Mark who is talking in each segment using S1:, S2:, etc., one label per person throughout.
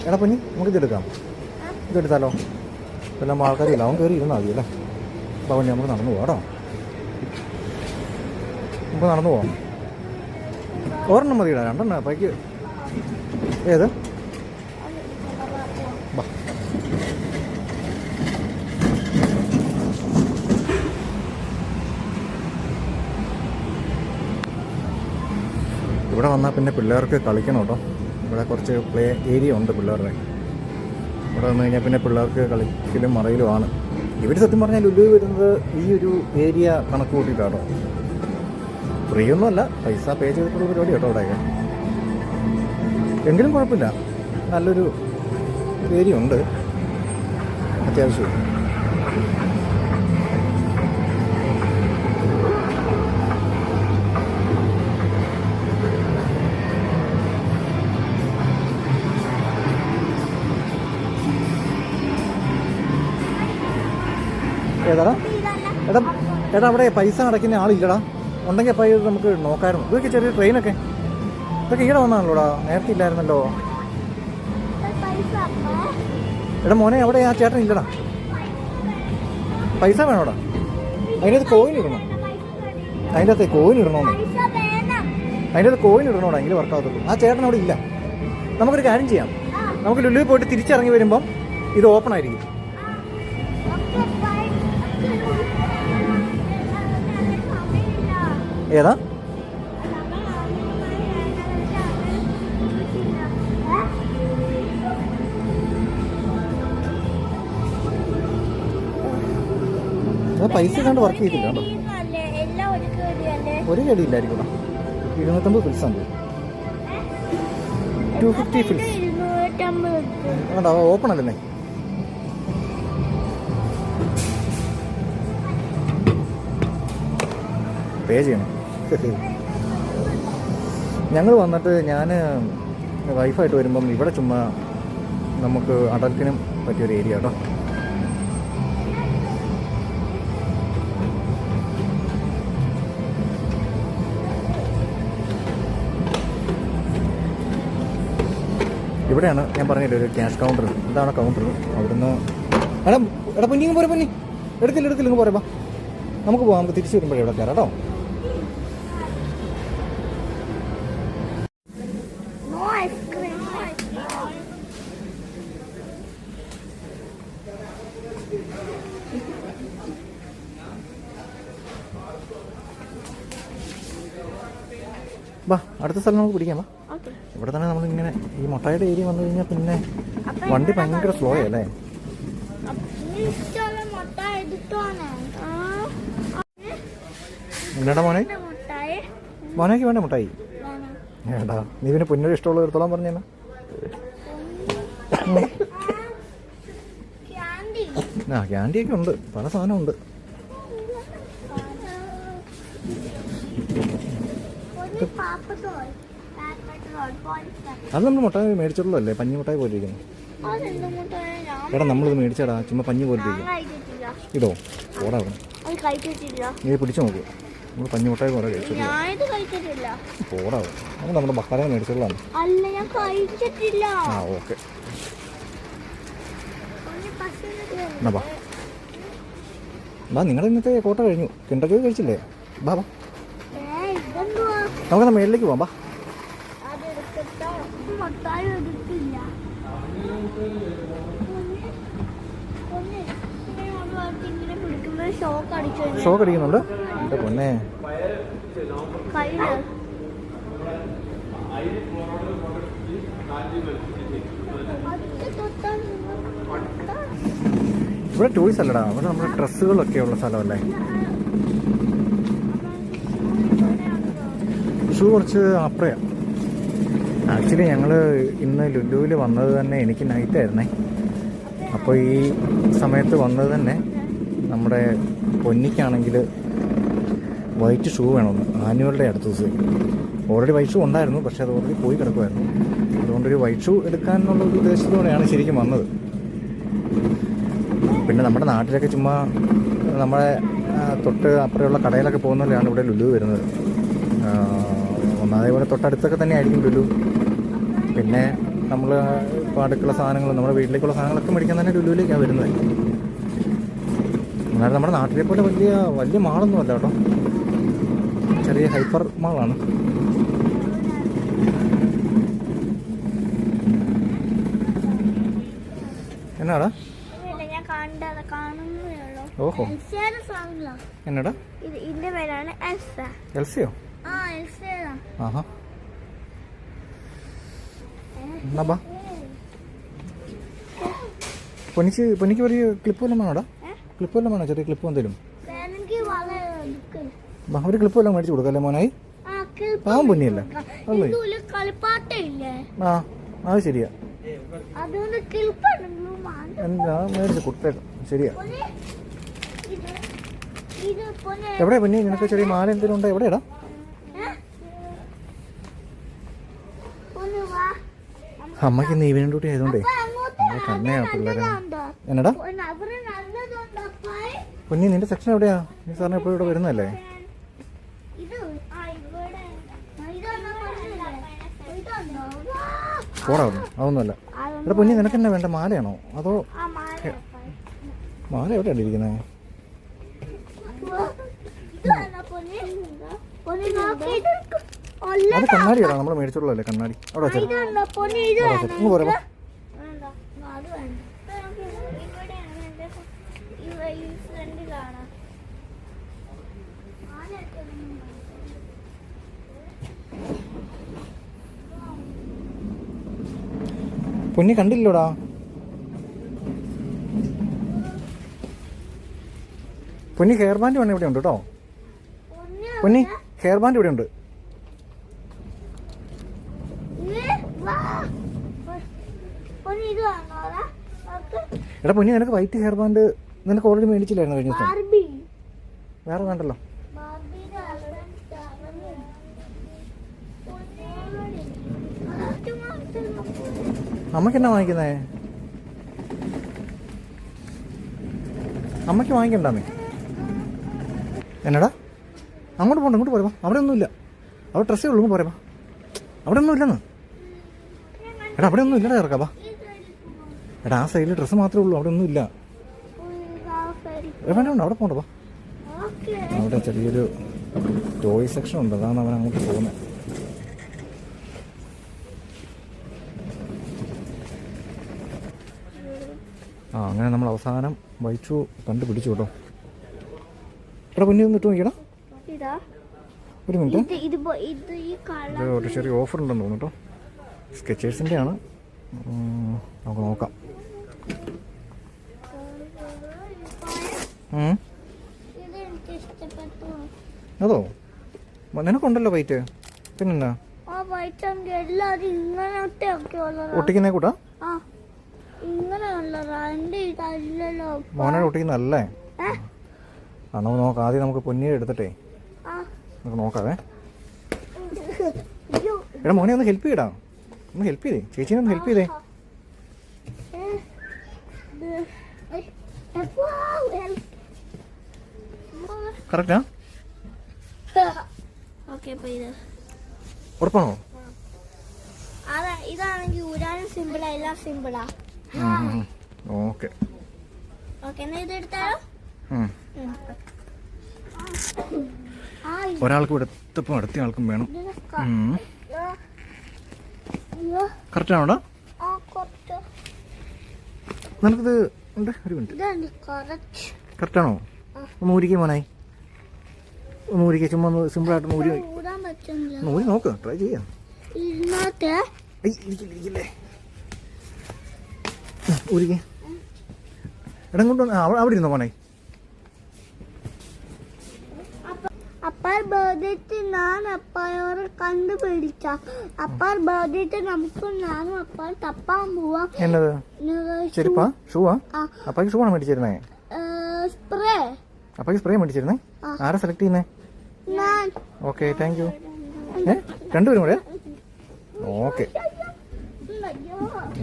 S1: എടാ പൊന്നി, നമുക്ക് ഇതെടുക്കാം. ഇതെടുത്താലോ? എല്ലാം ആൾക്കാരില്ല, അവൻ കയറി ഇരുന്നാൽ മതി അല്ലേ? പൊന്നി, നമുക്ക് നടന്നു പോകാം കേട്ടോ. നമുക്ക് നടന്നു പോവാം. ഒരെണ്ണം മതിയിടാ, രണ്ടെണ്ണം പൈക്ക്. ഏത്? ഇവിടെ വന്നാൽ പിന്നെ പിള്ളേർക്ക് കളിക്കണം കേട്ടോ. ഇവിടെ കുറച്ച് പ്ലേ ഏരിയ ഉണ്ട് പിള്ളേരുടെ. ഇവിടെ വന്നു കഴിഞ്ഞാൽ പിന്നെ പിള്ളേർക്ക് കളിക്കലും മറയിലുമാണ്. ഇവർ സത്യം പറഞ്ഞാൽ ലുലു വരുന്നത് ഈ ഒരു ഏരിയ കണക്ക് കൂട്ടിയിട്ടാണോ. ഫ്രീ ഒന്നുമല്ല, പൈസ പേ ചെയ്തിട്ടുള്ള പരിപാടി കേട്ടോ ഇവിടെയൊക്കെ. എങ്കിലും കുഴപ്പമില്ല, നല്ലൊരു ഏരിയ ഉണ്ട് അത്യാവശ്യം. ഏതാടാ? എടാ എടാ അവിടെ പൈസ അടയ്ക്കുന്ന ആളില്ലടാ. ഉണ്ടെങ്കിൽ അപ്പോൾ ഇത് നമുക്ക് നോക്കാമായിരുന്നു. ഇതൊക്കെ ചെറിയ ട്രെയിനൊക്കെ ഇതൊക്കെ ഈടെ വന്നാണല്ലോടാ, നേരത്തെ ഇല്ലായിരുന്നല്ലോ. എടാ മോനെ, അവിടെ ആ ചേട്ടൻ ഇല്ലടാ. പൈസ വേണോടാ? അതിൻ്റെ അകത്ത് കോയിൻ ഇടണം. അതിൻ്റെ അകത്ത് കോയിൻ ഇടണമെന്ന്. അതിൻ്റെ അകത്ത് കോയിൻ ഇടണോടാ, എങ്കിലും വർക്കാകത്തുള്ളൂ. ആ ചേട്ടൻ അവിടെ ഇല്ല. നമുക്കൊരു കാര്യം ചെയ്യാം, നമുക്ക് ലുലുവിൽ പോയിട്ട് തിരിച്ചിറങ്ങി വരുമ്പം ഇത് ഓപ്പൺ ആയിരിക്കും. ഏതാ? പൈസ കണ്ട് വർക്ക് ചെയ്തില്ല കേട്ടോ. ഒരു കടിയില്ലായിരിക്കും. 250 ഫിൽസ് ഉണ്ട്. 250 ഫിൽസ് വേണ്ട, ഓപ്പൺ അല്ലേ? പേ ചെയ്യണം. ഞങ്ങൾ വന്നിട്ട് ഞാൻ വൈഫായിട്ട് വരുമ്പം ഇവിടെ ചുമ്മാ നമുക്ക് അഡൽറ്റിനും പറ്റിയൊരു ഏരിയ കേട്ടോ. ഇവിടെയാണ് ഞാൻ പറഞ്ഞില്ലേ ഒരു ക്യാഷ് കൗണ്ടർ. ഇതാണ് കൗണ്ടർ. അവിടുന്ന് എടാ പൊന്നിങ്ങ് പോരെ, പൊന്നി എടുത്തില്ല പോരെ. നമുക്ക് പോകാം, നമുക്ക് തിരിച്ചു വരുമ്പോഴേ ഇവിടെ കയറാം കേട്ടോ. ബാ, അടുത്ത സ്ഥലം നമുക്ക് പിടിക്കാം. ഇവിടെ തന്നെ നമ്മളിങ്ങനെ ഈ മുട്ടായുടെ ഏരിയ വന്നു കഴിഞ്ഞാൽ പിന്നെ വണ്ടി ഭയങ്കര സ്ലോ അല്ലേ? എന്നാടാ മോനെ, മോനേക്ക് വേണ്ട മുട്ടായി? ഏടാ, നീ പിന്നെ പൊന്നൊരു ഇഷ്ടമുള്ള എടുത്തോളാൻ പറഞ്ഞാ. ആ, ക്യാൻഡിയൊക്കെ ഉണ്ട്, പല സാധനമുണ്ട്. അത് നമ്മൾ മുട്ടായി മേടിച്ചിട്ടുള്ളൂ അല്ലേ? പഞ്ഞി മുട്ടായി പോലെ ഇരിക്കുന്നു. എടാ നമ്മളിത് മേടിച്ചടാ, ചുമ്മാ പഞ്ഞി പോലെ ഇരിക്കും. ഇതോ ഓടാ, നീ പിടിച്ചു നോക്കൂ. നമ്മൾ പഞ്ഞി മുട്ടായി പോലെ കഴിച്ചിട്ടില്ല. പോടാ, നമ്മൾ നമ്മുടെ ബക്കാരെ മേടിച്ചിട്ടുള്ളതാണ്. ആ ഓക്കെ, എന്നാ ബാ. നിങ്ങളുടെ ഇന്നത്തെ കോട്ട കഴിഞ്ഞു. കിണ്ടർ കഴിച്ചില്ലേ? ബാ നമുക്കെന്നാ മേളിലേക്ക് പോവാം. ബാ, ഷോക്ക് അടിക്കുന്നുണ്ട് എൻ്റെ പൊന്നെ. ഇവിടെ ടൂറിസ്റ്റ് അല്ലടാ, ഇവിടെ നമ്മുടെ ഡ്രസ്സുകളൊക്കെ ഉള്ള സ്ഥലമല്ലേ. ഷൂ കുറച്ച് അപ്പുറയാണ്. ആക്ച്വലി ഞങ്ങൾ ഇന്ന് ലുലുവിൽ വന്നത് തന്നെ എനിക്ക് നൈറ്റായിരുന്നേ. അപ്പോൾ ഈ സമയത്ത് വന്നത് തന്നെ നമ്മുടെ പൊന്നിക്കാണെങ്കിൽ വൈറ്റ് ഷൂ വേണമെന്ന്. ആനുവലിൻ്റെ അടുത്ത ദിവസം ഓൾറെഡി വൈറ്റ് ഷൂ ഉണ്ടായിരുന്നു, പക്ഷേ അത് ഓൾറെഡി പോയി കിടക്കുമായിരുന്നു. അതുകൊണ്ടൊരു വൈറ്റ് ഷൂ എടുക്കാനുള്ളൊരു ഉദ്ദേശത്തോടെയാണ് ശരിക്കും വന്നത്. പിന്നെ പിന്നെ നമ്മുടെ നാട്ടിലൊക്കെ ചുമ്മാ നമ്മളെ തൊട്ട് അപ്പുറമുള്ള കടയിലൊക്കെ പോകുന്നതിലാണ് ഇവിടെ ലുലു വരുന്നത്. ഒന്നാമത് ഇവിടെ തൊട്ടടുത്തൊക്കെ തന്നെ ആയിരിക്കും ലുലു. പിന്നെ നമ്മൾ ഇപ്പോൾ അടുക്കുള്ള സാധനങ്ങൾ നമ്മുടെ വീട്ടിലേക്കുള്ള സാധനങ്ങളൊക്കെ മേടിക്കാൻ തന്നെ ലുലുവിലേക്കാണ് വരുന്നത്. എന്നാലും നമ്മുടെ നാട്ടിലെ പോലെ വലിയ മാളൊന്നും അല്ല കേട്ടോ, ചെറിയ ഹൈപ്പർ മാളാണ്. എന്നാടാ ഓഹോ എന്നടാ എൽസിയോ? ആഹാ എന്നാ ബാ. പൊന്നിക്ക് വലിയ ക്ലിപ്പ് വല്ലതും വേണോടാ? ക്ലിപ്പ് വല്ലതും വേണോ? ചെറിയ ക്ലിപ്പ് എന്തെങ്കിലും ഒരു ക്ലിപ്പ് വല്ലതും മേടിച്ചു കൊടുക്കല്ലേ മോനായി? പാവം പൊന്നിയല്ലേ അല്ലേ? ആ അത് ശരിയാ, എന്താ മേടിച്ചു കൊടുത്തേക്കാം. ശരിയാ. എവിടെയാ പൊന്നി നിനക്ക് ചെറിയ മാല എന്തെങ്കിലും ഉണ്ടോ? എവിടെയാടാ? അമ്മയ്ക്ക് ഇന്ന് ഈവനിങ് ഡ്യൂട്ടി ആയതുകൊണ്ടേ നമ്മൾ തന്നെയാ പിള്ളേരെ. എന്നടാ പൊന്നി നിന്റെ സെക്ഷൻ എവിടെയാ? നീ സാറിന് എപ്പോഴും ഇവിടെ വരുന്നതല്ലേ? പോടാവുന്നു അതൊന്നുമല്ല. ഇവിടെ പൊന്നി നിനക്ക് എന്നാ വേണ്ട? മാലയാണോ അതോ? മാല എവിടെയാണ് ഇരിക്കുന്നത്? അത് കണ്ണാടിയാണോ നമ്മൾ മേടിച്ചോളൂ കണ്ണാടി? അവിടെ വെച്ചോ പോരാ. പൊന്നി കണ്ടില്ലോടാ. പൊന്നി ഹെയർ ബാൻഡ് വേണം ഇവിടെ ഉണ്ട് കേട്ടോ. പൊന്നി ഹെയർ ബാൻഡ് ഇവിടെ ഉണ്ട്. എടാ പൊന്നി നിനക്ക് വൈറ്റ് ഹെയർ ബാൻഡ് നിനക്ക് ഓൾറെഡി മേടിച്ചില്ലായിരുന്നു കഴിഞ്ഞ ദിവസം? വേറെ വേണ്ടല്ലോ. അമ്മയ്ക്ക് എന്നാ വാങ്ങിക്കുന്നേ? അമ്മയ്ക്ക് വാങ്ങിക്കണ്ടാന്നേ. എന്നടാ അങ്ങോട്ട് പോകണ്ട, ഇങ്ങോട്ട് പോരാ. അവിടെ ഒന്നുമില്ല, അവിടെ ഡ്രസ്സേ ഉള്ളൂ. പോരാ, അവിടെ ഒന്നും ഇല്ലെന്ന്. എടാ അവിടെ ഒന്നും ഇല്ലടാ ഇറക്കാ. എടാ ആ സൈഡിൽ ഡ്രസ്സ് മാത്രമേ ഉള്ളൂ, അവിടെ ഒന്നും ഇല്ല. വേണ്ട വേണ്ട അവിടെ പോകണ്ട. അവിടെ ചെറിയൊരു ടോയ് സെക്ഷൻ ഉണ്ട്, അതാണ് അവൻ അങ്ങോട്ട് പോകുന്നത്. അങ്ങനെ നമ്മൾ അവസാനം വൈച്ചു കണ്ടുപിടിച്ചു കേട്ടോ. എടാ പൊന്നി ഒന്ന് ഇട്ട് നോക്കിയടാ. ഒരു മിനിറ്റ്, ഒരു ചെറിയ ഓഫർ ഉണ്ടെന്ന് തോന്നുന്നു കേട്ടോ. സ്കെച്ചേഴ്സിൻ്റെ ആണ്, നമുക്ക് നോക്കാം. അതോ നിനക്കുണ്ടല്ലോ വൈറ്റ്? പിന്നെന്നാ ഒട്ടിക്കുന്നേ കൂട്ടാ? മോനെ ഒട്ടിക്കുന്നല്ലേ? നമുക്ക് നോക്കാം. ആദ്യം നമുക്ക് പൊന്നിയെ എടുത്തിട്ടേ നമുക്ക് നോക്കാവേ. എടാ മോനെ ഒന്ന് ഹെൽപ്പ് ചെയ്യടാ, ഒന്ന് ഹെൽപ്പ് ചെയ്തേ, ചേച്ചീനെ ഒന്ന് ഹെൽപ്പ് ചെയ്തേ. കറക്റ്റാ? ഉറപ്പാണോ?
S2: ഇതാണെങ്കിൽ ഊരാനും സിമ്പിളാ, എല്ലാം സിമ്പിളാ.
S1: ഓക്കെ ഒരാൾക്ക് എടുത്തപ്പം അടുത്ത ആൾക്കും വേണം. കറക്റ്റാണോടാ? നിനക്കിത് ഉണ്ട്? ഒരു മിനിറ്റ്, കറക്റ്റാണോ? ഒന്ന് ഊരിക്കേ മോനായി, ഒന്ന് ഊരിക്കേ. ചുമ്മാ ഒന്ന് സിമ്പിളായിട്ട് ഊരി ഊരി നോക്ക്, ട്രൈ ചെയ്യാം. ഊരിക്കേ. ഇടം കൊണ്ട് അവിടെ ഇരുന്നോ മോനെ?
S2: അപ്പാർ ബർത്ത്ഡേ ഞാൻ അപ്പായോട് കണ്ടുപിടിച്ച അപ്പാർ ബർത്ത്ഡേ നമുക്ക് ഞാനും അപ്പാ തപ്പാൻ പോവാം.
S1: എന്നത് ചെരുപ്പാ? ഷൂവാ? അപ്പാക്ക് ഷൂ ആണ് മേടിച്ചിരുന്നേ?
S2: സ്പ്രേ.
S1: അപ്പാക്ക് സ്പ്രേ മേടിച്ചിരുന്നേ? ആരാ സെലക്ട് ചെയ്യുന്നേ? Okay thank you. രണ്ടുപേരും കൂടെ? ഓക്കെ.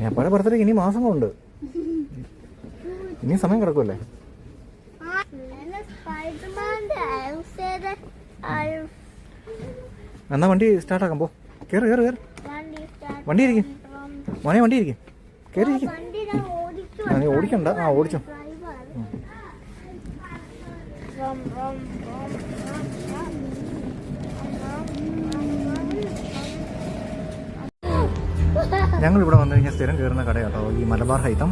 S1: അപ്പാടെ ബർത്ത്ഡേക്ക് ഇനി മാസങ്ങളുണ്ട്. ഇനി സമയം കിടക്കുമല്ലേ? എന്നാ വണ്ടി സ്റ്റാർട്ടാക്കാം. പോ, കയറി കയറി കയറി. വണ്ടി ഇരിക്കും മോനെ, വണ്ടി ഇരിക്കും, കയറി ഇരിക്കും. നീ ഓടിക്കണ്ട. ആ, ഓടിച്ചോ. ഞങ്ങൾ ഇവിടെ വന്നു കഴിഞ്ഞാൽ സ്ഥിരം കയറുന്ന കട കേട്ടോ ഈ മലബാർ ഹൈത്തം.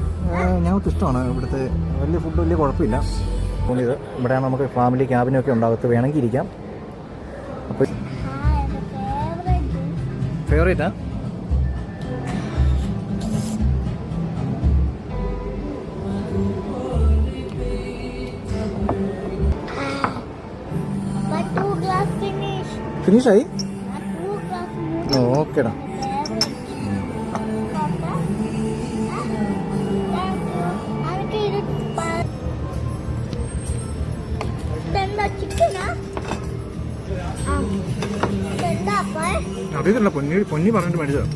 S1: ഞങ്ങൾക്ക് ഇഷ്ടമാണ് ഇവിടുത്തെ. വലിയ ഫുഡ് വലിയ കുഴപ്പമില്ല. അപ്പോൾ ഇത് ഇവിടെയാണ് നമുക്ക് ഫാമിലി ക്യാബിനൊക്കെ ഉണ്ടാകത്ത്, വേണമെങ്കിൽ ഇരിക്കാം. അപ്പോൾ ഫേവറേറ്റാ? ഫിനിഷായി? ഓക്കേടാ. അറിയത്തില്ല, പൊന്നി പറഞ്ഞിട്ട് മേടിച്ചതാ.